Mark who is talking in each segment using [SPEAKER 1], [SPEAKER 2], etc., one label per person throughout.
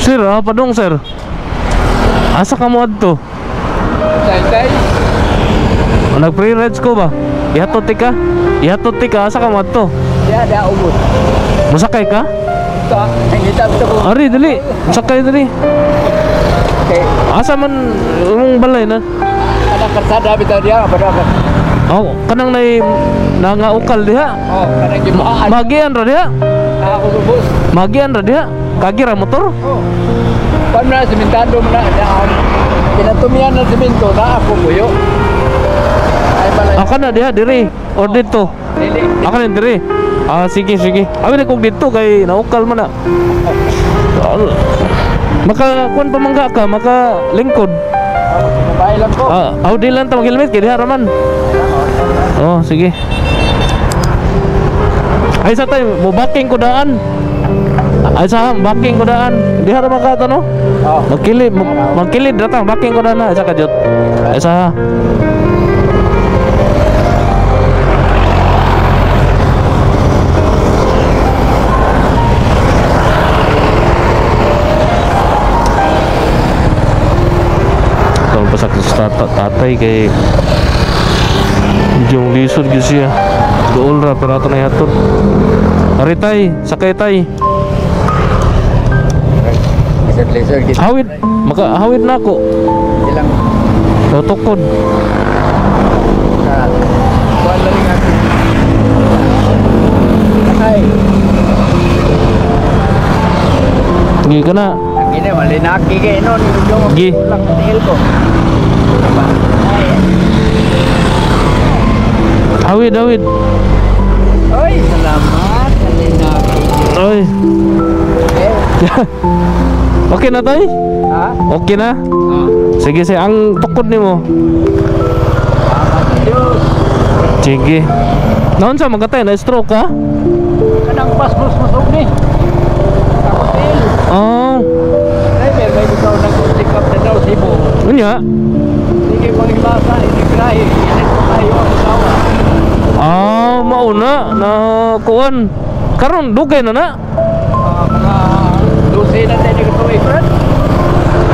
[SPEAKER 1] Sir, apa dong sir? Asa kamu adto?
[SPEAKER 2] Tay.
[SPEAKER 1] Nag-pre-rides ko ba? Ihatot tika? Ihatot tika, asa kamu adto?
[SPEAKER 2] Ya ada ubud.
[SPEAKER 1] Masakay ka?
[SPEAKER 2] Ta, kita ko.
[SPEAKER 1] Ari, dali. Masakay dali.
[SPEAKER 2] Okay.
[SPEAKER 1] Asa man yung balay na?
[SPEAKER 2] Ada kersada bitaw dia pada apa?
[SPEAKER 1] Oh, kanang nangaukal diha.
[SPEAKER 2] Oh, kanang gimaan.
[SPEAKER 1] Magian ra diha.
[SPEAKER 2] Ako lubos.
[SPEAKER 1] Magian ra diha. Kagira motor.
[SPEAKER 2] Oh. Pan na sementado na daan. Kinatumian na semento na ako buyo. Ay balay.
[SPEAKER 1] Aka na diha diri or dito.
[SPEAKER 2] Dili.
[SPEAKER 1] Aka na diri. Ah, sige sige. Abi na kog dito kay naukal man na. Maka kuan pamangga ka, maka lingkod.
[SPEAKER 2] Bahay lang ko.
[SPEAKER 1] Audi lang ta mag-helmet kay diha raman. Oh, sige. Ay sa tay, mo backing ko daan. Ay sa backing ko daan. Diha ra maka no?
[SPEAKER 2] Oh.
[SPEAKER 1] Magkilid datang backing ko daan na sa kajot. Ay sa pasak sa tatay kay yung lisod gyud siya dool ra pero ato na yatot. Ari tay, sakay tay.
[SPEAKER 2] Laser gitu.
[SPEAKER 1] Hawid, maka hawid na ako.
[SPEAKER 2] Ilang
[SPEAKER 1] Tutukod.
[SPEAKER 2] kuan lang ako. Ay.
[SPEAKER 1] Gi ka na.
[SPEAKER 2] Gini malinaki kay non yung
[SPEAKER 1] Gi.
[SPEAKER 2] lang tiil ko.
[SPEAKER 1] Hawid, hawid.
[SPEAKER 2] Oy, salamat malinaki.
[SPEAKER 1] Oy. Okay na tay?
[SPEAKER 2] Ha?
[SPEAKER 1] Okay na? Sige, sige. Ang tukod nimo.
[SPEAKER 2] Diyos.
[SPEAKER 1] Sige. Naon sa magatay na stroke ka?
[SPEAKER 2] Kanang pas-pas masuk ni. Hotel.
[SPEAKER 1] Oh.
[SPEAKER 2] Driver may ikaw nag-check up na daw Cebu.
[SPEAKER 1] Unya?
[SPEAKER 2] Sige panglasa ini grahe. Ini tayo ang sawa.
[SPEAKER 1] Ah, mauna na kuan. Karon dugay na na.
[SPEAKER 2] Mga dose na tayo nagtuloy, friend.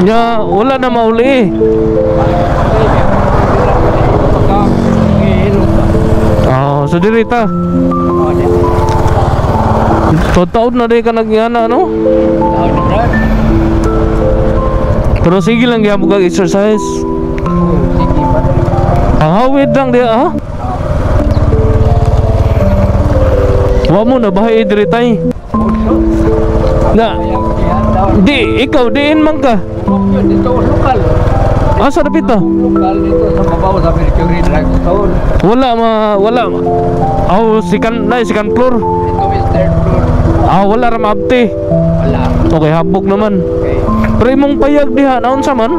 [SPEAKER 1] Nya wala na mauli. Ah, so diri ta. Taon na di ka nagyana no? Pero sige lang gyapon kag exercise. Hawid lang dia ha. Wa mo na bahay diri tay. Na di ikaw diin man ka.
[SPEAKER 2] Dito lokal.
[SPEAKER 1] Asa dapit ta?
[SPEAKER 2] Lokal dito sa mabaw sa Mercury Drugstore.
[SPEAKER 1] Wala. Aw sikan floor.
[SPEAKER 2] Dito is third floor.
[SPEAKER 1] Wala ra maabti.
[SPEAKER 2] Wala.
[SPEAKER 1] Okay, habog naman.
[SPEAKER 2] Okay.
[SPEAKER 1] Pero imong payag diha naon sa man?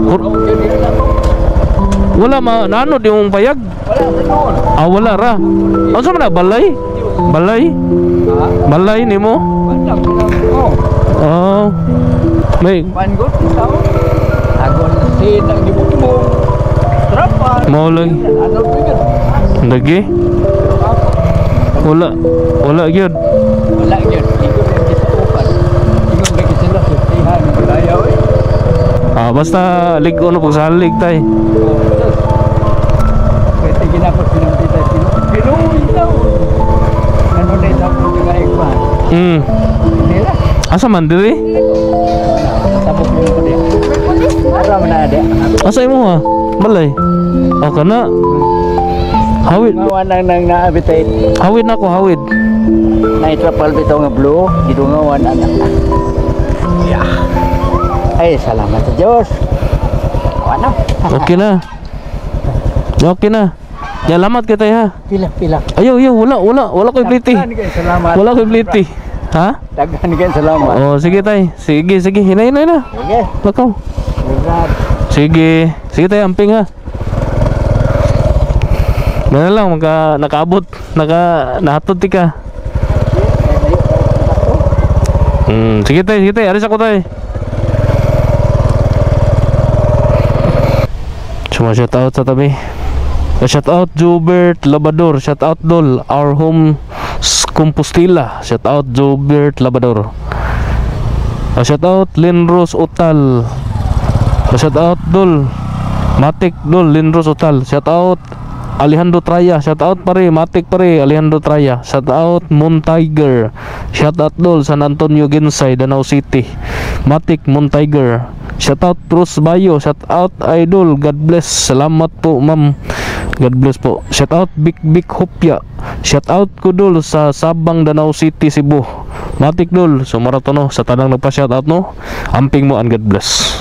[SPEAKER 2] Okay dito na to.
[SPEAKER 1] Wala naano di mong payag?
[SPEAKER 2] Wala sa noon.
[SPEAKER 1] Wala ra. Ano sa man na balay? Balay?
[SPEAKER 2] Ha?
[SPEAKER 1] Balay nimo?
[SPEAKER 2] Wala ko.
[SPEAKER 1] Oh. May
[SPEAKER 2] Panggot tao. Agon sin ang gibuko. Trapan.
[SPEAKER 1] Mao lang.
[SPEAKER 2] Ano pigit?
[SPEAKER 1] Lagi? Wala gyud.
[SPEAKER 2] Wala gyud. Igo rin gisuupan. Igo lagi sila sa tihan malayaw eh.
[SPEAKER 1] Basta ligo na pag salig tay.
[SPEAKER 2] Pwede ginapot pinantita Pinoy daw. Ano na ito kung mga ikwan? Nila.
[SPEAKER 1] Asa man diri?
[SPEAKER 2] Tapos mo ko din. Aram na dia.
[SPEAKER 1] Asa imo ha? Balay. Kana. Hawid.
[SPEAKER 2] Ngawan nang naabitay.
[SPEAKER 1] Hawid na ko, hawid.
[SPEAKER 2] Naitrapal bitaw nga blue. Gidungawan ana. Ya. Ay, salamat sa Diyos. Ano?
[SPEAKER 1] Okay na. Okay na. Salamat kita ha.
[SPEAKER 2] Pila.
[SPEAKER 1] Ayaw, wala ko'y pliti.
[SPEAKER 2] Salamat.
[SPEAKER 1] Wala ko'y pliti. Ha?
[SPEAKER 2] Daghan kayo salamat.
[SPEAKER 1] Oh, sige tay. Sige. Hinay na.
[SPEAKER 2] Sige.
[SPEAKER 1] Lakaw. Sige tay, amping ha. Mana lang nakaabot, nahatod ti ka. Sige tay, aris ako tay. Cuma shout out sa tabi. Shout out Jobert Labador, shout out Dol, our home Compostela. Shout out Jobert Labador. Shout out Linros Utal. Shout out Dol Matik Dol Linros Utal. Shout out Alejandro Traya. Shout out pare Matik pare Alejandro Traya. Shout out Moon Tiger. Shout out Dol San Antonio Gensay Danau City. Matik Moon Tiger. Shout out Bruce Bayo. Shout out Idol. God bless. Salamat po ma'am. God bless po. Shout out Big Big Hopya. Shout out ko Dol sa Sabang Danau City Cebu. Matik Dol. So maratono sa tanang nagpa shout out no. Amping mo and God bless.